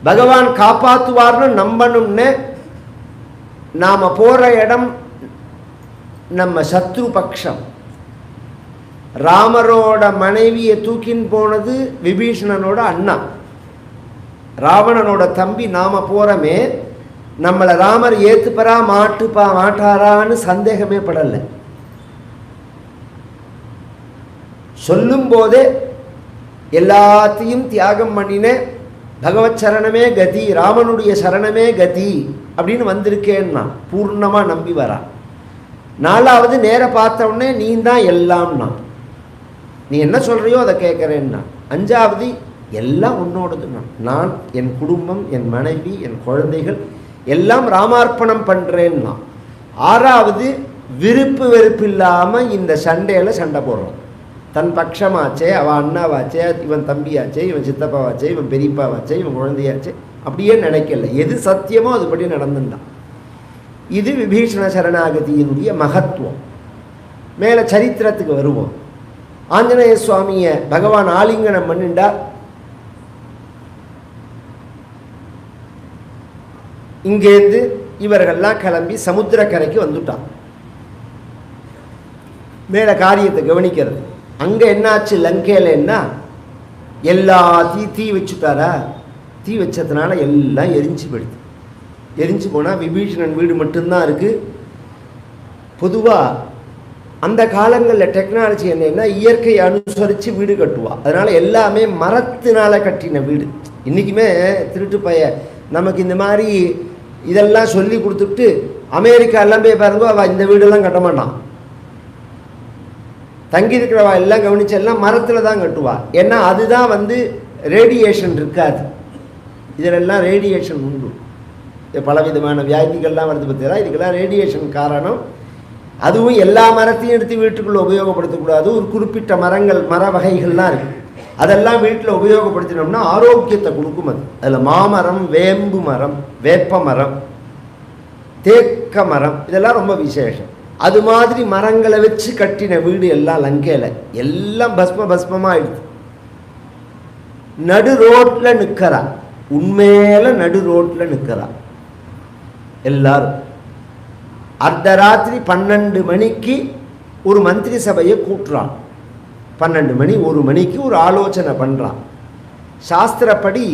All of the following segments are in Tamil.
பகவான் காப்பாற்றுவார்னு நம்பணும்னு நாம் போகிற இடம் நம்ம சத்ரு பக்ஷம். ராமரோட மனைவியை தூக்கின்னு போனது விபீஷணனோட அண்ணா, ராவணனோட தம்பி. நாம் போகிறோமே, நம்மளை ராமர் ஏற்றுப்பரா மாட்டாரான்னு சந்தேகமே படலை. சொல்லும் போதே எல்லாத்தையும் தியாகம் பண்ணின பகவத் சரணமே கதி, ராமனுடைய சரணமே கதி அப்படின்னு வந்திருக்கேன்னா பூர்ணமாக நம்பி வரா. நாலாவது நேர பார்த்த உடனே நீ தான் எல்லாம்னா, நீ என்ன சொல்கிறியோ அதை கேட்குறேன்னா. அஞ்சாவது எல்லாம் உன்னோடதுன்னா, நான் என் குடும்பம், என் மனைவி, என் குழந்தைகள் எல்லாம் ராமார்ப்பணம் பண்ணுறேன்னா. ஆறாவது விருப்பு வெறுப்பு இல்லாமல் இந்த சண்டையில் சண்டை போடுறோம். தன் பட்சமாச்சே, அவன் அண்ணாவாச்சே, இவன் தம்பியாச்சே, இவன் சித்தப்பாவாச்சே, இவன் பெரியப்பாவாச்சே, இவன் குழந்தையாச்சே, அப்படியே நினைக்கல. எது சத்தியமோ அதுபடி நடந்துட்டான். இது விபீஷண சரணாகதியினுடைய மகத்துவம். மேலே சரித்திரத்துக்கு வருவோம். ஆஞ்சநேய சுவாமியை பகவான் ஆலிங்கனம் பண்ணிண்டா. இங்கேருந்து இவர்கள்லாம் கிளம்பி சமுத்திரக்கரைக்கு வந்துட்டான். மேலே காரியத்தை கவனிக்கிறது. அங்கே என்னாச்சு லங்கையிலன்னா, எல்லாத்தையும் தீ வச்சுட்டாரா. தீ வச்சதுனால எல்லாம் எரிஞ்சு போயிடுது. எரிஞ்சு போனால் விபீஷணன் வீடு மட்டும்தான் இருக்குது. பொதுவாக அந்த காலங்களில் டெக்னாலஜி என்னன்னா, இயற்கையை அனுசரித்து வீடு கட்டுவா. அதனால் எல்லாமே மரத்தினால் கட்டின வீடு. இன்றைக்குமே திருட்டு பைய நமக்கு இந்த மாதிரி இதெல்லாம் சொல்லி கொடுத்துட்டு அமெரிக்கா எல்லாம் போய் பாருங்க, அவள் இந்த வீடெல்லாம் கட்ட மாட்டான். தங்கி இருக்கிறவா எல்லாம் கவனிச்சு எல்லாம் மரத்தில் தான் கட்டுவா. ஏன்னா அதுதான் ரேடியேஷன் இருக்காது. இதிலெல்லாம் ரேடியேஷன் உண்டு. பலவிதமான வியாதிகள்லாம் வருது பார்த்தீங்களா, இதுக்கெல்லாம் ரேடியேஷன் காரணம். அதுவும் எல்லா மரத்தையும் எடுத்து வீட்டுக்குள்ளே உபயோகப்படுத்தக்கூடாது. ஒரு குறிப்பிட்ட மரங்கள், மர வகைகள்லாம் இருக்குது, அதெல்லாம் வீட்டில் உபயோகப்படுத்தினோம்னா ஆரோக்கியத்தை கொடுக்கும். அதில் மாமரம், வேம்பு மரம், வேப்ப மரம், தேக்க மரம், இதெல்லாம் ரொம்ப விசேஷம். அது மாதிரி மரங்களை வச்சு கட்டின வீடு எல்லாம் லங்கையில் எல்லாம் பஸ்மமாயிடுது. நடு ரோட்டில் நிற்கிறா, உண்மையில நடு ரோட்டில் நிற்கிறா. எல்லாரும் அர்த்தராத்திரி 12 மணிக்கு ஒரு மந்திரி சபையை கூட்டுறான். 12 மணி 1 மணிக்கு ஒரு ஆலோசனை பண்ணுறான். சாஸ்திரப்படி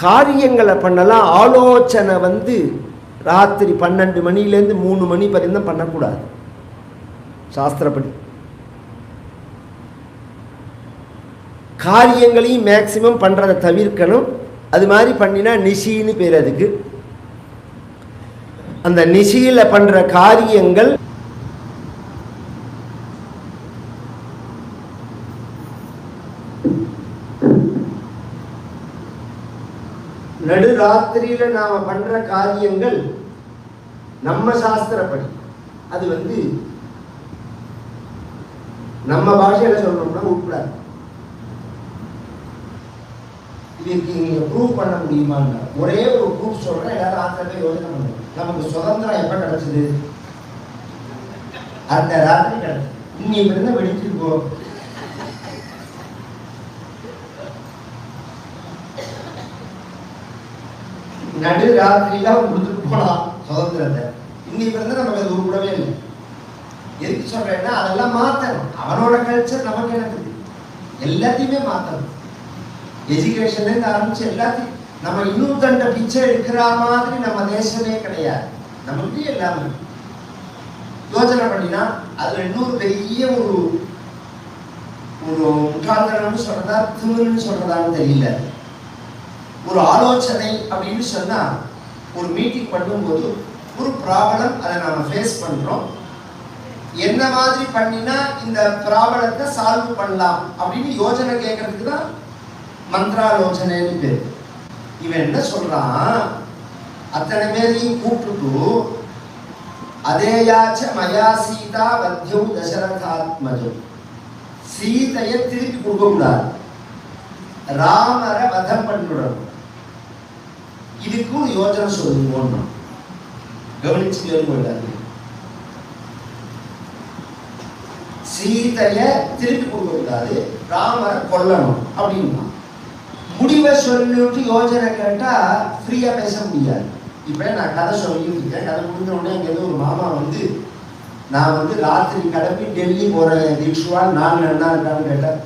காரியங்களை பண்ணலாம். ஆலோசனை ராத்திரி 12 மணிலேருந்து 3 மணி வரையும் பண்ணக்கூடாது சாஸ்திரப்படி. காரியங்களையும் மேக்சிமம் பண்ணுறதை தவிர்க்கணும். அது மாதிரி பண்ணினா நிஷின்னு பேர் அதுக்கு. அந்த நிஷியில் பண்ணுற காரியங்கள் நடுராத்திரியில் நாம் பண்ணுற காரியங்கள் நம்ம சாஸ்திரப்படி அது நம்ம பாஷையில் சொல்லணும்னா உட்படாது. இதுக்கு நீங்கள் ப்ரூவ் பண்ண முடியுமான்னு ஒரே ஒரு ப்ரூஃப் சொல்கிறேன். எல்லாரும் ஆத்திரமே யோசனை பண்ணுங்க. நமக்கு சுதந்திரம் எப்போ கிடச்சிது? அந்த ராத்திரி கிடச்சி. இன்னைக்கு இருந்தால் வெடிச்சுட்டு போ. நடு ராத்திரிலாம் கொடுத்துட்டு போனான் சுதந்திரத்தை. இன்னைக்கு இருந்தால் நமக்கு அது உருப்படவே இல்லை. எதுக்கு சொல்றேன்னா அதெல்லாம் மாற்றணும். அவனோட கல்ச்சர் நமக்கு எனக்கு எல்லாத்தையுமே மாற்றணும். எஜுகேஷன்லேருந்து ஆரம்பிச்சு எல்லாத்தையும் நம்ம இன்னும் தண்டை பிச்சை எடுக்கிற மாதிரி நம்ம தேசமே கிடையாது. நமக்கு எல்லாமே யோசனை பண்ணினா அதுல இன்னொரு பெரிய ஒரு முட்டாள்தனம்னு சொல்றதா திமிருன்னு சொல்றதான்னு தெரியல. ஒரு ஆலோசனை அப்படின்னு சொன்னா ஒரு மீட்டிங் பண்ணும்போது ஒரு ப்ராப்ளம் அதை நாம ஃபேஸ் பண்றோம். என்ன மாதிரி பண்ணினா இந்த ப்ராப்ளத்தை சால்வ் பண்ணலாம் அப்படின்னு யோசனை கேட்கறதுக்கு தான் மந்திராலோசனைன்னு பேர். இவன் என்ன சொல்றான், அத்தனை பேரையும் கூப்பிட்டு அதேயாச்ச மயா சீதா வத்யௌ தசரதாத்மஜோ, சீதையை திருப்பி கொடுக்க கூடாது, ராமரை வதம் பண்ணிவிடணும். இதுக்கு ஒரு யோசனை சொல்லுங்க. கவனிச்சு கேள்வி. சீதைய திருப்பி கொடுக்க கூடாது, ராமரை கொல்லணும் அப்படின்னா முடிவை சொல்லிட்டு யோஜனை கேட்டால் ஃப்ரீயாக பேச முடியாது. இப்போ நான் கதை சொல்லிட்டு இருக்கேன். கதை முடிஞ்ச உடனே அங்கே ஏதோ ஒரு மாமா வந்து நான் வந்து ராத்திரி கிளம்பி டெல்லி போகிறேன் தீக்ஷுவா 4 என்ன இருக்கான்னு கேட்டேன்.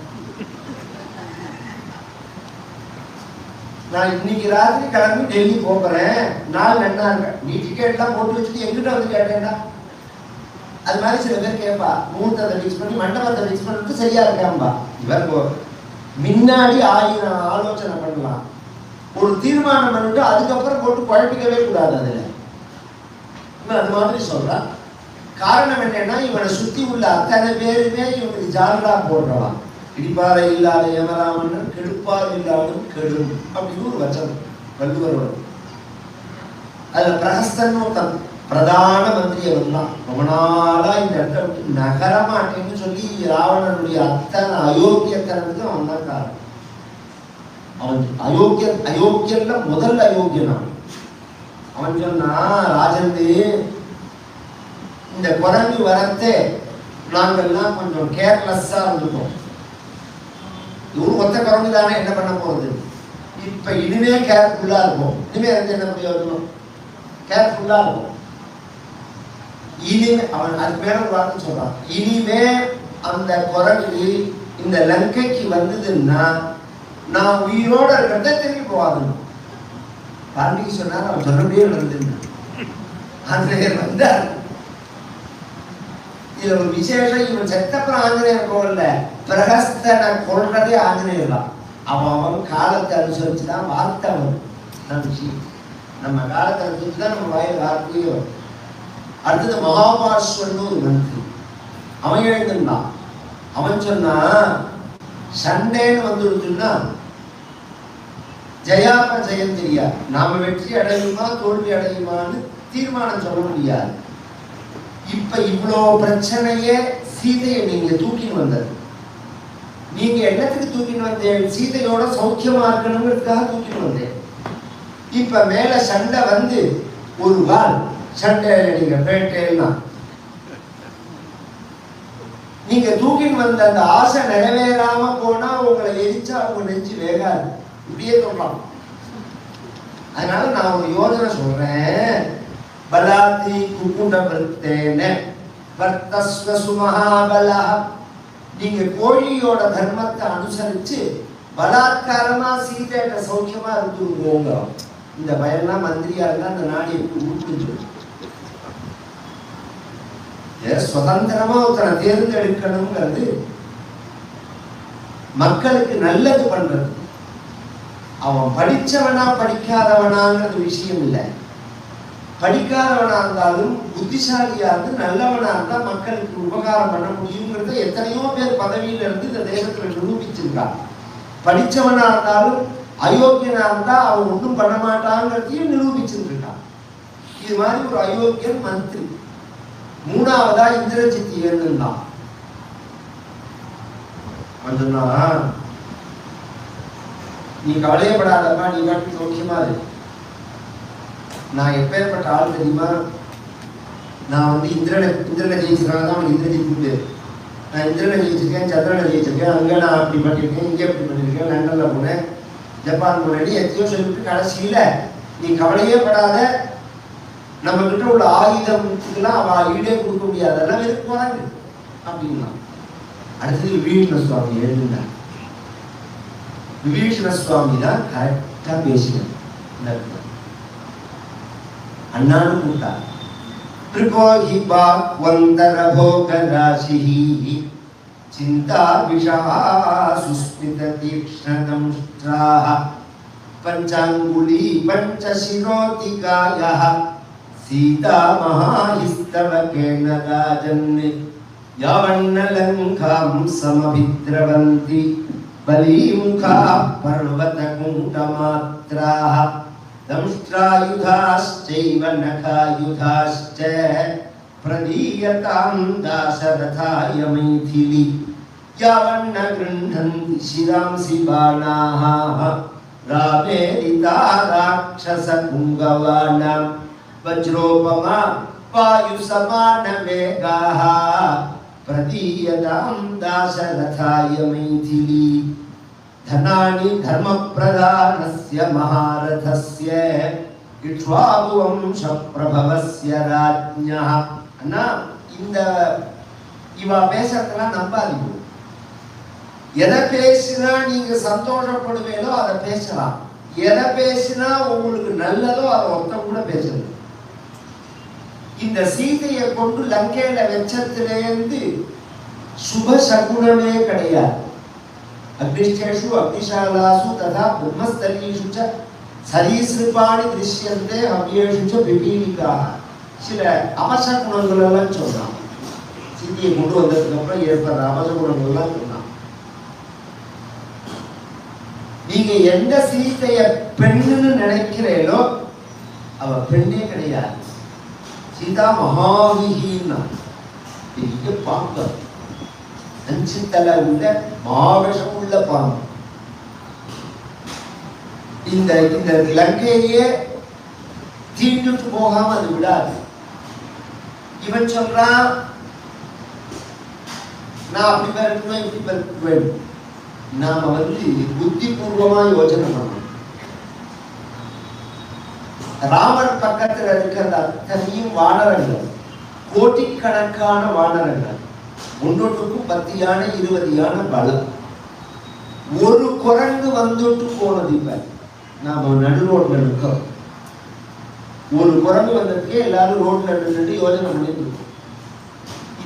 நான் இன்னைக்கு ராத்திரி கிளம்பி டெல்லி போகிறேன் 4 என்ன இருக்கேன். நீ டிக்கெட்லாம் போட்டு வச்சுட்டு எங்கிட்ட வந்து கேட்டேன்டா. அது மாதிரி சில பேர் கேட்பா, முகூர்த்தத்தை ஃபிக்ஸ் பண்ணி மண்டபத்தை ஃபிக்ஸ் பண்ணிட்டு சரியா இருக்காம்பா. இவர் முன்னாடி 1000 ஆலோசனை பண்ணலாம், ஒரு தீர்மானம் பண்ணிட்டு அதுக்கப்புறம் போட்டு குழப்பிக்கவே கூடாது. அதில் இவன் அது மாதிரி சொல்றான். காரணம் என்னன்னா, இவனை சுத்தி உள்ள அத்தனை பேருமே இவனுக்கு ஜாலரா போடுறவான். இடிப்பாறை இல்லாத யமராமன் கெடுப்பால் இல்லாமல் கெடும் அப்படின்னு ஒரு வச்சனம் வள்ளுவரோட. அதுல பிரகஸ்தன் ஒருத்தன் பிரதான மந்திரி அவன் தான். ரொம்ப நாளா இந்த இடத்த விட்டு நகரமாட்டேன்னு சொல்லி ராவணனுடைய அத்தனை அயோக்கியத்தனத்துக்கு அவன் தான் காரணம். அவன் அயோக்கியன்ல முதல் அயோக்கியனான். அவன் சொன்னா, ராஜன் இந்த குரங்கு வரத்தே நாங்கள்லாம் கொஞ்சம் கேர்லெஸ்ஸா இருந்துட்டோம். இவரு ஒத்த குரங்கு தானே, என்ன பண்ண போகுது? இப்ப இனிமே கேர்ஃபுல்லா இருக்கும். இனிமே இருந்து என்ன பிரயோஜனம்? கேர்ஃபுல்லா இருக்கும். இனிமே அவன் அதுக்கு மேல ஒரு வார்த்தை சொல்றான். இனிமே அந்த குரங்கு இந்த லங்கைக்கு வந்ததுன்னா நான் உயிரோட இருக்கிறத திரும்பி போகாதுன்னு பாண்டிக்கு சொன்னார். அவன் சொன்னபடியே நடந்துருந்தான். ஆஞ்சநேயர் வந்தார். இதுல ஒரு விசேஷம், இவன் செத்தப்பறம் ஆஞ்சநேயர் போகல, பிரகஸ்தனை கொள்றதே ஆஞ்சநேயர் தான். அவன் காலத்தை அனுசரிச்சுதான் வார்த்தை வரும். நம்ம காலத்தை அனுசரிச்சுதான் நம்ம வாயில் வார்த்தையே வரும். அடுத்தது மகாபாஸ்வன் ஒரு மந்திரி, அவன் எழுந்திருந்தான். அவன் சொன்னா, சண்டேன்னு வந்துருச்சுன்னா ஜெயாப்ப ஜெயம் தெரியாது. நாம வெற்றி அடையுமா தோல்வி அடையுமான்னு தீர்மானம் சொல்ல முடியாது. இப்ப இவ்வளோ பிரச்சனையே சீதையை நீங்க தூக்கின்னு வந்தது. நீங்க என்னத்துக்கு தூக்கின்னு வந்தேன்? சீதையோட சௌக்கியமா இருக்கணுங்கிறதுக்காக தூக்கின்னு வந்தேன். இப்ப மேல சண்டை வந்து ஒரு வால் சண்டை நீங்க பேட்டேன்னா நீங்க தூக்கின்னு வந்த அந்த ஆசை நிறைவேறாம போனா உங்களை எரிச்சா அவங்க நெஞ்சு வேகாது. இப்படியே சொல்லலாம். அதனால நான் ஒரு யோஜனை சொல்றேன். பலாத்தி குக்குண்ட விருத்தேன வர்த்தஸ்வ சுமஹாபலா. நீங்க கோழியோட தர்மத்தை அனுசரிச்சு பலாத்காரமா சீதையிட்ட சௌக்கியமா இருந்துருவோங்க. இந்த பயம்லாம் மந்திரியா இருந்தா அந்த நாடு எப்படி உருப்பிச்சு? சுதந்திரமா ஒருத்தனை தேர்ந்தெடுக்கணுங்கிறது மக்களுக்கு நல்லது பண்றது. அவன் படிச்சவனா படிக்காதவனாங்கிறது விஷயம் இல்லை. படிக்காதவனா இருந்தாலும் புத்திசாலியா இருந்து நல்லவனா இருந்தா மக்களுக்கு உபகாரம் பண்ண முடியுங்கிறத எத்தனையோ பேர் பதவியில இருந்து இந்த தேசத்துல நிரூபிச்சிருக்கான். படிச்சவனா இருந்தாலும் அயோக்கியனா இருந்தா அவன் ஒன்றும் பண்ண மாட்டாங்கிறதையும் நிரூபிச்சிருக்கான். இது மாதிரி ஒரு அயோக்கியன் மந்திரி. மூணாவதா இந்திரஜித் இருந்தான். சொன்னா, நீ கவலையப்படாதப்பா, நீ பாட்டு சௌக்கியமா இரு. நான் எப்பேற்பட்ட ஆள் தெரியுமா? நான் வந்து இந்திரனை ஜெயிச்சிருக்காங்க தான் அவன் இந்திரஜித் உண்டு. நான் இந்திரனை ஜெயிச்சிருக்கேன், சந்திரனை ஜெயிச்சிருக்கேன், அங்கே நான் அப்படி பண்ணியிருக்கேன், இங்கே அப்படி பண்ணியிருக்கேன், லண்டனில் போனேன், ஜப்பான் போனேன், எத்தையோ சொல்லிட்டு கடைசியில் நீ கவலையே படாத, நம்ம கிட்ட உள்ள ஆயுதத்துக்கெல்லாம் அவ ஈடே கொடுக்க முடியாது, அதெல்லாம் வெறுப்பு போறாங்க அப்படின்னா. அடுத்தது விபீஷண சுவாமி எழுதினார். விபீஷண சுவாமி தான் கரெக்டா பேசினார். அண்ணான்னு கூட்டார். த்ரிபோஹி பாக்வந்தர போக ராசிஹி சிந்தா விஷா சுஸ்மித தீக்ஷ்ணதம்ஷ்ட்ராஹ பஞ்சாங்குலி பஞ்சசிரோதிகாயஹ சீதா மகாஹிஸ்தவகேன ராஜன் யாவண்ணலங்காம் சமபித்ரவந்தி பலீமுகா பர்வதகுண்டமாத்ராஹ தம்ஷ்ட்ராயுதாஸ்சைவ நகாயுதாஸ்ச பிரதீயதாம் தாசரதாய மைதிலி யாவண்ண கிருண்ணந்தி சிராம்சி பாணாஹ ராவேரிதா ராட்சச புங்கவானாம் வஜ்ரோபமா வாயு சமான வேகாஹ பிரதீயதாம் தாசரதாய மைதிலி. தனானி தர்மப்ரதானஸ்ய மகாரதஸ்ய இக்ஷ்வாகு வம்ச பிரபவஸ்ய ராஜ்ஞா. அண்ணா இந்த இவா பேசுறதெல்லாம் நம்பாதீங்க. எதை பேசினா நீங்க சந்தோஷப்படுவீங்களோ அதை பேசலாம். எதை பேசினா உங்களுக்கு நல்லதோ அதை ஒருத்தம் கூட பேசணும். இந்த சீதையை கொண்டு லங்கையில வெச்சத்திலேருந்து சுப சகுனமே கிடையாது. அக்னிஷ்டேஷு அக்னிசாலாசு ததா பிரம்மஸ்தலீஷு ச சரீஸ்ருபாணி திருஷ்யந்தே அவ்யேஷு ச விபீலிகாः. சில அபசகுணங்கள் எல்லாம் சொன்னான். சீதையை கொண்டு வந்ததுக்கு அப்புறம் ஏற்படுற அபசகுணங்கள் எல்லாம் சொன்னான். நீங்க எந்த சீதைய பெண்ணுன்னு நினைக்கிறீங்களோ அவ பெண்ணே கிடையாது. சீதா மகாவிஹீனா, பெரிய பாம்பு, 5 தலை உள்ள மாவசம் உள்ள பாம்பு. இந்த இந்த லங்கையே தீண்டுட்டு போகாம அது விடாது. இவன் சொல்றான், நான் அப்படி பெருக்குவேன் இப்படி பெருக்குவேன். நாம புத்திபூர்வமா யோசனை பண்ணணும். ராமர் பக்கத்தில் இருக்கிற அத்தனையும் வானரங்கள், கோட்டிக்கணக்கான வானரங்கள், ஒன்றொன்றுக்கும் 10 யானை 20 யானை பலம். ஒரு குரங்கு வந்துட்டு போனது. இப்ப நாம நடு ரோட்ல இருக்கோம். ஒரு குரங்கு வந்ததுக்கே எல்லாரும் ரோட்ல நின்று யோசனை பண்ணிட்டு இருக்கோம்.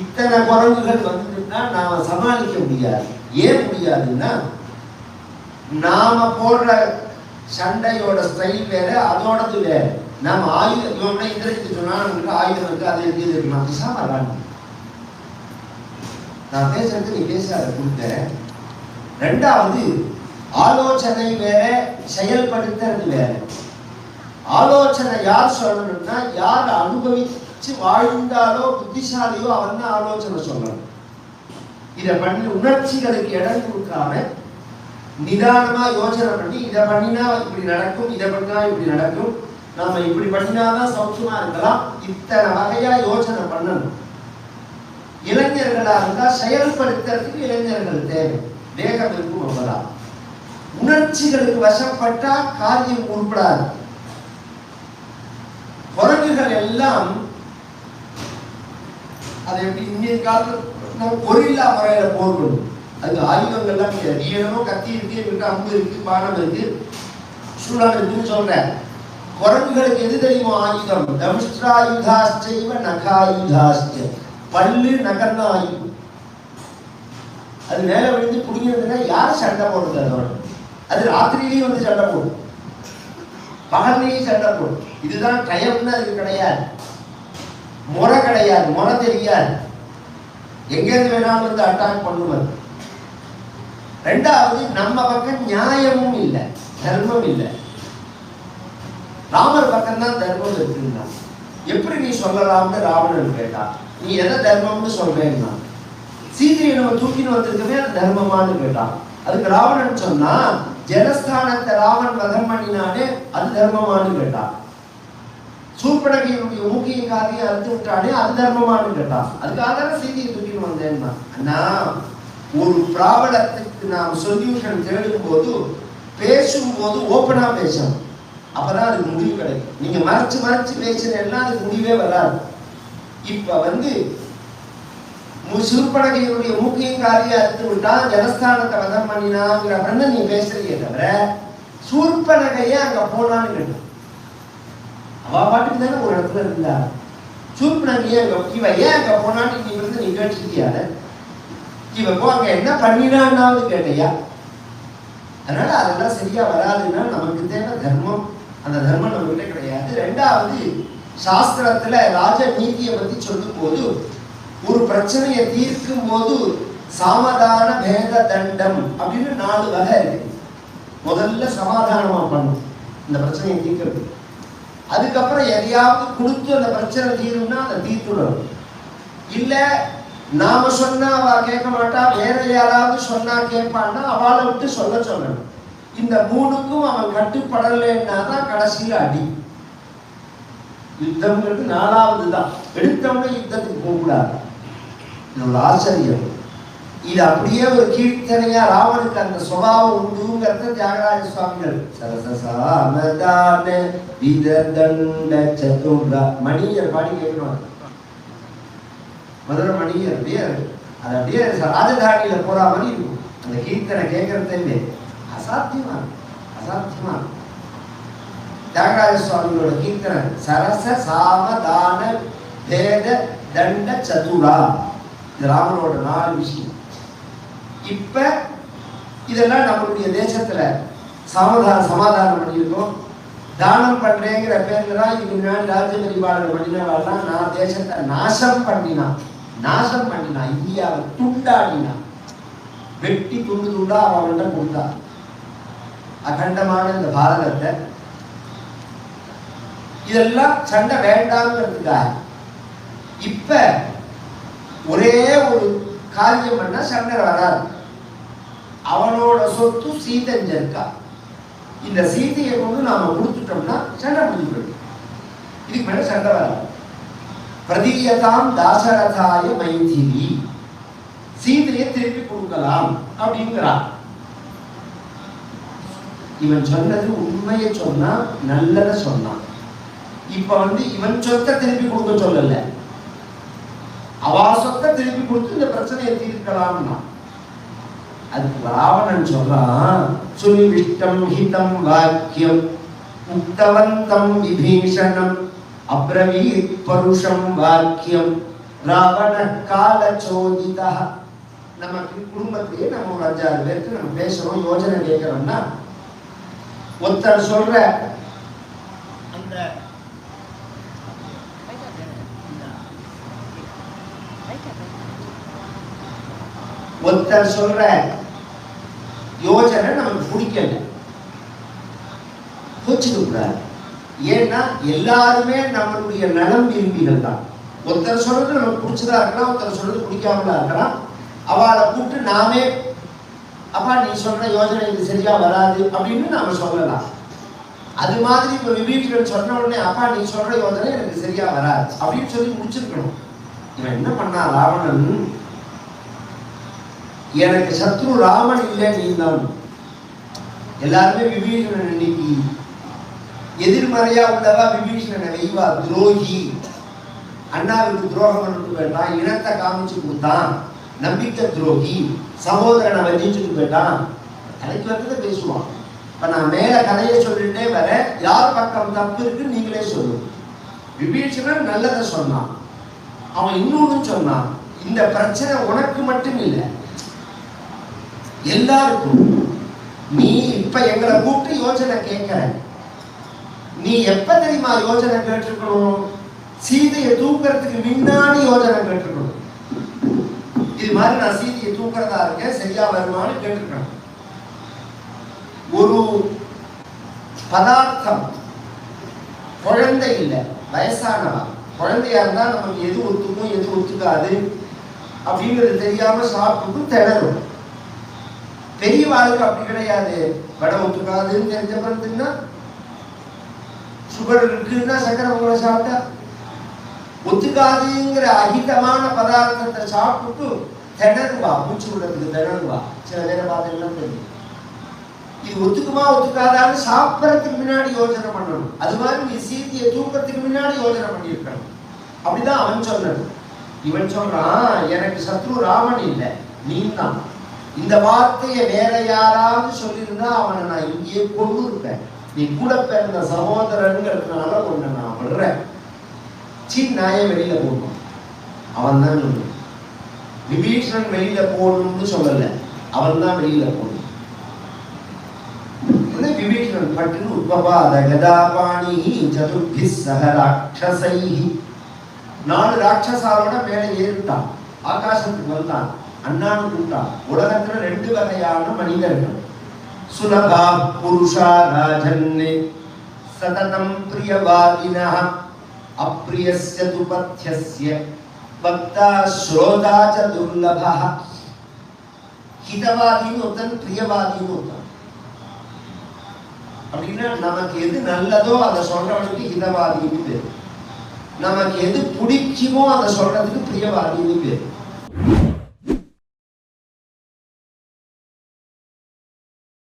இத்தனை குரங்குகள் வந்துட்டுன்னா நாம சமாளிக்க முடியாது. ஏன் முடியாதுன்னா, நாம போடுற சண்டையோட ஸ்டைல் வேற, அதோடது வேற. நாம ஆயுதம் இவன் இந்திரஜித்து சொன்னா ஆயுதம் இருக்கு, அது இருக்கு, இது இருக்கு. நான் பேசாம நான் பேசுறது நீ பேசாத கொடுத்தேன். ரெண்டாவது, ஆலோசனை வேற, செயல்படுத்துறது வேற. ஆலோசனை யார் சொல்லணும்னா, யார் அனுபவிச்சு வாழ்ந்தாலோ புத்திசாலியோ அவன் தான் ஆலோசனை சொல்லணும். இதை பண்ணி உணர்ச்சிகளுக்கு இடம் கொடுக்காம நிதானமா யோசனை பண்ணி, இதை பண்ணினா இப்படி நடக்கும், இதை பண்ணினா இப்படி நடக்கும், நாம இப்படி பண்ணினாதான் சௌக்கியமா இருக்கலாம், இத்தனை வகையா யோசனை பண்ணணும். இளைஞர்களா இருந்தா செயல்படுத்துறதுக்கு இளைஞர்கள் தேவை. வேகம் இருக்கும் அவ்வளவுதான். உணர்ச்சிகளுக்கு வசப்பட்டா காரியம் உருப்படாது. குரங்குகள் எல்லாம் அதை எப்படி இன்னைய காலத்துல கொரில்லா முறையில போர்க்கணும். அது ஆயுதங்கள்லாம் நீளமோ கத்தி இருக்கு, அம்பு இருக்கு, பானம் இருக்கு, சூழல் இருக்குன்னு சொல்றேன். குரங்குகளுக்கு எது தெரியுமோ ஆயுதம்? தம்ஷ்டாயுதாஸ்சைவ நகாயுதாஸ்ச. பல்லு நகர்ந்த ஆயுதம். அது மேல விழுந்து குடிக்கிறதுனா யார் சண்டை போடுறது? அதோட அது ராத்திரியிலேயும் வந்து சண்டை போடும், பகல்லையும் சண்டை போடும். இதுதான் டயம்னு அதுக்கு கிடையாது. முறை கிடையாது, முறை தெரியாது. எங்கேருந்து வேணாலும் வந்து அட்டாக் பண்ணுவது. ரெண்டாவது, நம்ம பக்கம் நியாயமும் இல்லை, தர்மம் இல்லை. ராமர் பக்கம் தான் தர்மம் இருக்குன்னா எப்படி நீ சொல்லலாம்னு ராவணன் கேட்டா, நீ எதை தர்மம்னு சொல்றேன்னா, சீதையை நம்ம தூக்கின்னு வந்திருக்கவே அது தர்மமானு கேட்டான். அதுக்கு ராவணன் சொன்னா, ஜனஸ்தானத்தை ராவன் வதம் பண்ணினானே அது தர்மமானு கேட்டான். சூர்பனகையினுடைய மூக்கிய காரியம் அறுத்து விட்டானே அது தர்மமானு கேட்டான். அதுக்காக சீதையை தூக்கின்னு வந்தேன்னா, அண்ணா ஒரு ப்ராப்ளத்துக்கு நாம் சொல்யூஷன் தேடும் போது பேசும்போது ஓப்பனா பேசணும். அப்பதான் அதுக்கு முடிவு கிடைக்கும். நீங்க மறைச்சு மறைச்சு பேசுறேன்னா அதுக்கு முடிவே வராது. இப்ப சூர்பனகையினுடைய மூக்கையும் காரியம் அறுத்து விட்டான், ஜனஸ்தானத்தை வதம் பண்ணினாங்கிற நீ பேசுறீங்க தவிர சூர்பனகையே அங்க போனான்னு கேட்டான். அவ பாட்டுக்கு தானே ஒரு இடத்துல இருந்தா. சூர்பனகையே இவ ஏன் அங்க போனான்னு நீ கேட்டுக்கிட்டியாத? இவ போ அங்க என்ன பண்ணினான்னாவது கேட்டையா? அதனால அதெல்லாம் சரியா வராதுன்னா நமக்கு தேவை தர்மம். அந்த தர்மம் நம்ம கிட்ட கிடையாது. ரெண்டாவது, சாஸ்திரத்துல ராஜ நீதியை பத்தி சொல்லும் போது ஒரு பிரச்சனையை தீர்க்கும் போது சாமதான பேத தண்டம் அப்படின்னு 4 வகை இருக்கு. முதல்ல சமாதானமா பண்ணும் இந்த பிரச்சனையை தீர்க்கிறது. அதுக்கப்புறம் எதையாவது கொடுத்து அந்த பிரச்சனை தீரும்னா அதை தீர்த்துடணும். இல்ல நாம சொன்னா அவ கேட்க மாட்டா, வேற யாராவது சொன்னா கேட்பான்னா அவளை விட்டு சொல்ல சொல்லணும். இந்த 3க்கும் அவன் கட்டுப்படலைன்னா தான் கடைசியில் அடி. யுத்தம்ங்கிறது 4வது தான். எடுத்தவங்க யுத்தத்துக்கு போகக்கூடாது. என்னோட ஆச்சரியம், இது அப்படியே ஒரு கீர்த்தனையா ராவனுக்கு அந்த சுபாவம் உண்டுங்கிறத தியாகராஜ சுவாமிகள் சரசசாமதான விததண்ட சதுர்ரா மணியர் பாடி கேட்கணும். மதுரை மணியர் அப்படியே அது அப்படியே ராஜதானியில போற மாதிரி இருக்கும். அந்த கீர்த்தனை கேட்கறதே அசாத்தியமா அசாத்தியமா. தியாகராஜ சுவாமிகளோட கீர்த்தனை சரச சாமதான பேத தண்ட சதுரா, இது ராமனோட 4 விஷயம். இப்ப இதெல்லாம் நம்மளுடைய தேசத்துல சமாதானம் பண்ணியிருக்கோம். தானம் பண்றேங்கிற பேர்ல தான் இதுக்கு முன்னாடி ராஜ்ய பரிபாலனை பண்ணினவாள்லாம் நான் தேசத்தை நாசம் பண்ணினான். இந்தியாவை துண்டாடினான். வெட்டி துண்டு துண்டா அவன்கிட்ட கொடுத்தான். அகண்டமான இந்த பாரதத்தை இதெல்லாம் சண்டை வேண்டாம்ங்கிறதுக்காக இப்ப ஒரே ஒரு காரியம் பண்ணா சண்டை வராது. அவனோட சொத்து சீதஞ்ச இருக்கா. இந்த சீதையை கொண்டு நாம கொடுத்துட்டோம்னா சண்டை முடிஞ்சு போயிடும். இதுக்கு மேல சண்டை வராது. பிரதீயதாம் தாசரதாய மைதிலி, சீதையை திருப்பி கொடுக்கலாம் அப்படிங்கிறான். இவன் சொன்னது உண்மையை சொன்னா, நல்லதை சொன்னான். இப்ப இவன் சொத்தை திருப்பி கொடுக்க சொல்லல, அவா சொத்தை திருப்பி கொடுத்து இந்த பிரச்சனையை தீர்க்கலாம்னா. அதுக்கு ராவணன் சொல்றான், சுனிவிஷ்டம் ஹிதம் வாக்கியம் உக்தவந்தம் விபீஷணம் அப்ரவீத் பருஷம் வாக்கியம் ராவண கால சோதிதா. நமக்கு குடும்பத்திலேயே நம்ம ஒரு 5-6 பேருக்கு நம்ம பேசுறோம், யோஜனை கேட்கிறோம்னா ஒருத்தர் சொல்ற அந்த யோஜனை நமக்கு பிடிக்கல, கோச்சுக்க கூடாது. ஏன்னா எல்லாருமே நம்மளுடைய நலம் விரும்பிகள் தான். ஒருத்தர் சொல்றது நமக்கு பிடிச்சதா இருக்கலாம், ஒருத்தர் சொல்றது பிடிக்காமலா இருக்கலாம். அவளை கூப்பிட்டு நாமே அப்பா நீ சொல்ற யோஜனை இது சரியா வராது அப்படின்னு நாம சொல்லலாம். அது மாதிரி இப்ப விபீஷணன் சொன்ன உடனே அப்பா நீ சொல்ற யோஜனை எனக்கு சரியா வராது அப்படின்னு சொல்லி முடிச்சிருக்கணும். இவன் என்ன பண்ணா ராவணன், எனக்கு சத்ரு ராமன் இல்லை நீ தான். எல்லாருமே விபீஷணன் இன்னைக்கு எதிர்மறையா உள்ளவா விபீஷணனை வெய்வா துரோகி, அண்ணாவுக்கு துரோகம் பண்ணிட்டு போயிட்டான், இனத்தை காமிச்சு கொடுத்தான், நம்பிக்கை துரோகி, சகோதரனை வஞ்சிச்சுட்டு போயிட்டான், கதைக்கு வரத பேசுவான். இப்ப நான் மேல கதையை சொல்லிட்டே வர யார் பக்கம் தப்பு இருக்குன்னு நீங்களே சொல்லுங்க. விபீஷணன் நல்லதை சொன்னான், அவன் இன்னொன்னு சொன்னான், இந்த பிரச்சனை உனக்கு மட்டும் இல்லை எல்லாருக்கும். நீ இப்ப எங்களை கூப்பிட்டு யோசனை கேட்கிற, நீ எப்ப தெரியுமா யோசனை கேட்டிருக்கணும்? சீதையை தூக்குறதுக்கு முன்னாடி யோசனை கேட்டிருக்கணும். இது மாதிரி நான் சீதையை தூக்குறதா இருக்கேன், சரியா வருமானு கேட்டிருக்கணும். ஒரு பதார்த்தம் குழந்தை இல்லை, வயசானவா. குழந்தையா இருந்தா நமக்கு எது ஒத்துக்கும் எது ஒத்துக்காது அப்படிங்கிறது தெரியாம சாப்பிட்டு திணறும். பெரியவாளுக்கு அப்படி கிடையாது. வடை ஒத்துக்காதுன்னு தெரிஞ்ச பிறகுன்னா, சுகர் இருக்குன்னா சக்கரை பொங்கலை சாப்பிட்டா ஒத்துக்காதுங்கிற அகிதமான பதார்த்தத்தை சாப்பிட்டு திணறுவா, மூச்சு விடுறதுக்கு திணறுவா. சில பேரை பார்த்தீங்கன்னா தெரியும். இது ஒத்துக்குமா ஒத்துக்காதான்னு சாப்பிட்றதுக்கு முன்னாடி யோசனை பண்ணணும். அது மாதிரி நீ சீதையை தூக்கத்துக்கு முன்னாடி யோசனை பண்ணியிருக்கணும். அப்படிதான் அவன் சொன்னது. இவன் சொல்றான், எனக்கு சத்ரு ராமன் இல்லை நீ தான். இந்த வார்த்தையை வேற யாராவது சொல்லியிருந்தா அவனை நான் இங்கேயே கொண்டு இருப்பேன். நீ கூட பிறந்த சகோதரனுங்கிறதுனால ஒண்ணு நான் விடுறேன். நாயை வெளியில போடணும் அவன் தான் சொல்லணும். விபீஷணன் வெளியில போடணும்னு சொல்லல, அவன் தான் வெளியில போடணும். விபீஷணன் பட்டுன்னு உத்பபாத கதாபாணி சதுர்பி சக ராட்சசைஹி, 4 ராட்சசாலோட மேலே ஏறிட்டான், ஆகாசத்துக்கு வந்தான். அண்ணான்னு கூட்டான். உலகத்துல 2 வகையான மனிதர்கள். சுலபா புருஷா ராஜன்னே சததம் பிரியவாதினஹ அப்ரியஸ்ய துபத்யஸ்ய பக்தா ஸ்ரோதா ச துர்லபஹ. ஹிதவாதின்னு ஒருத்தன், பிரியவாதின்னு ஒருத்தன். அப்படின்னா நமக்கு எது நல்லதோ அதை சொல்றவனுக்கு ஹிதவாதின்னு பேரு, நமக்கு எது பிடிக்குமோ அதை சொல்றதுக்கு பிரியவாதின்னு பேரு.